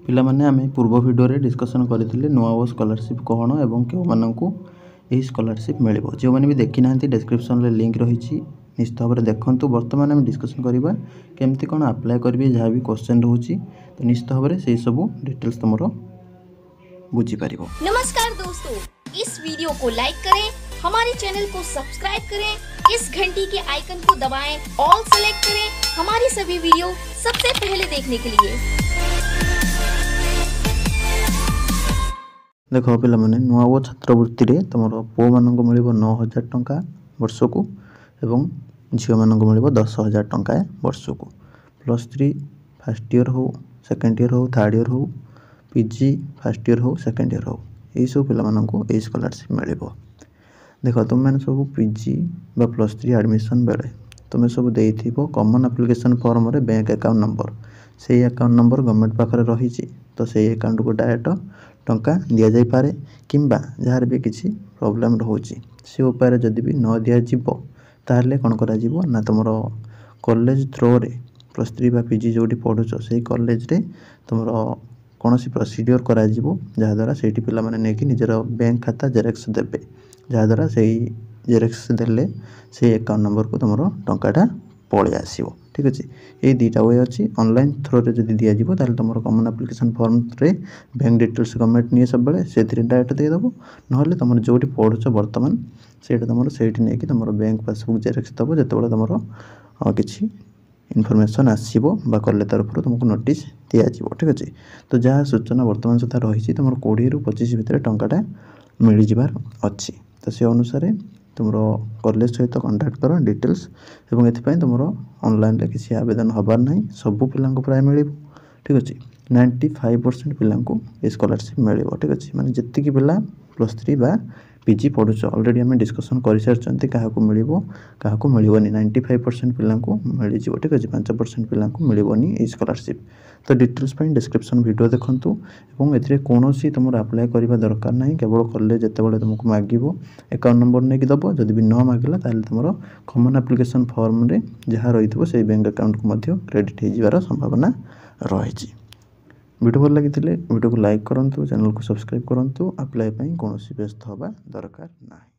पिला माने आमे पूर्व वीडियो रे डिस्कशन करथिले नुआ स्कॉलरशिप कोन एवं केउ माननकु एही स्कॉलरशिप मिलिबो। जो माने भी देखि नांती डिस्क्रिप्शन रे लिंक रहिछि निश्चित भाबरे देखंतु। वर्तमान आमे डिस्कशन करिबा केमति कोन अप्लाई करबे जहा भी क्वेश्चन रहउछि तो निश्चित भाबरे सेही सब डिटेल्स तमरो बुझी परिबो। नमस्कार दोस्तों, इस वीडियो को लाइक करें, हमारे चैनल को सब्सक्राइब करें, इस घंटी के आइकन को दबाएं, ऑल सेलेक्ट करें हमारी सभी वीडियो सबसे पहले देखने के लिए। देखो पिला माने नुआ छात्रवृत्ति रे तमरो पो माननको मिलिबो 9000 टंका वर्ष को एवं झियो माननको मिलिबो 10000 टंका वर्ष को। +3 फर्स्ट ईयर हो, सेकंड ईयर हो, थर्ड ईयर हो, पीजी फर्स्ट ईयर हो, सेकंड ईयर हो, एही सब पिला माननको एही स्कॉलरशिप मिलिबो। देखो तुम मैंने सब पीजी बा +3 एडमिशन बेले तुम सब देइथिबो कॉमन एप्लिकेशन फॉर्म रे बैंक अकाउंट नंबर। सेही अकाउंट नंबर गवर्नमेंट पाखरे रहिछि तो सेही अकाउंट को डायरेक्ट टंका दिया जाई पारे किंबा जहार भी किछि प्रॉब्लम रहउछि से उपाय रे जदी भी न दिया जिवो ताहले कोन करा जिवो ना तुमरो कॉलेज थ्रो रे +3 बा पीजी जोडी पढुछो सेही कॉलेज रे तुमरो कोनोसी प्रोसीजर करा जिवो जहा द्वारा सेठी पिला माने नेकी निजर बैंक खाता जेरेक्स देबे जहा द्वारा सेही जेरेक्स देले से अकाउंट नंबर को तुमरो टंकाटा पळे आसीबो। ठीक अछि, ए दीटा वे अछि। ऑनलाइन थ्रो रे जदी दिया जिवो ताले तुमरो कॉमन एप्लिकेशन फॉर्म रे बैंक डिटेल्स गवर्नमेंट निये सब बेले सेथिरे डायरेक्ट दे दबो नहले तुमरो जोटी पढुछो वर्तमान सेटा तुमरो सेठी नेकी तुमरो बैंक पासबुक जेरेक्स दबो जेतेबेले तुमरो किछि इनफॉरमेशन आसीबो बा कॉलेज तरफ तुमको नोटिस दिया जिवो। ठीक अछि, तो जहा सूचना वर्तमान सुधा रहिछि तुमरो 20 रु 25 भितर टंकाटा मिलि जिबार अछि। तो से अनुसार तुमरो कॉलेज सहित कांटेक्ट करो डिटेल्स एवं एथिपाई तुमरो ऑनलाइन रे किसी आवेदन हबार नाही सब पिला को प्राय मिलिबो। ठीक अछि, 95% पिला को ए स्कॉलरशिप मिलिबो। ठीक अछि, माने जत्ति कि पिला +3 बा पीजी पढुछ ऑलरेडी हमें डिस्कशन करि सारचंती काहा को मिलिबो काहा को मिलिबोनी। 95% पिला को मिलि जिवो। ठीक अछि, 5% पिला को मिलिबोनी ए स्कॉलरशिप। तो डिटेल्स पई डिस्क्रिप्शन वीडियो देखंतु एवं एथिरे कोनोसी तुमर अप्लाई करिबा दरकार नाही। केवल कॉलेज जेतेबेले तुमको मागिबो अकाउंट नंबर नै कि दबो जदी भी न मागिला ताले तुमरो कॉमन एप्लिकेशन फॉर्म रे जहा रहितबो सेही बैंक अकाउंट को मध्ये क्रेडिट हे जिवार संभावना रहिछि। वीडियो भल लागिथिले वीडियो को लाइक करंतु, चैनल को सब्सक्राइब करंतु। अप्लाई पई कोनोसी व्यस्त होबा दरकार नाही।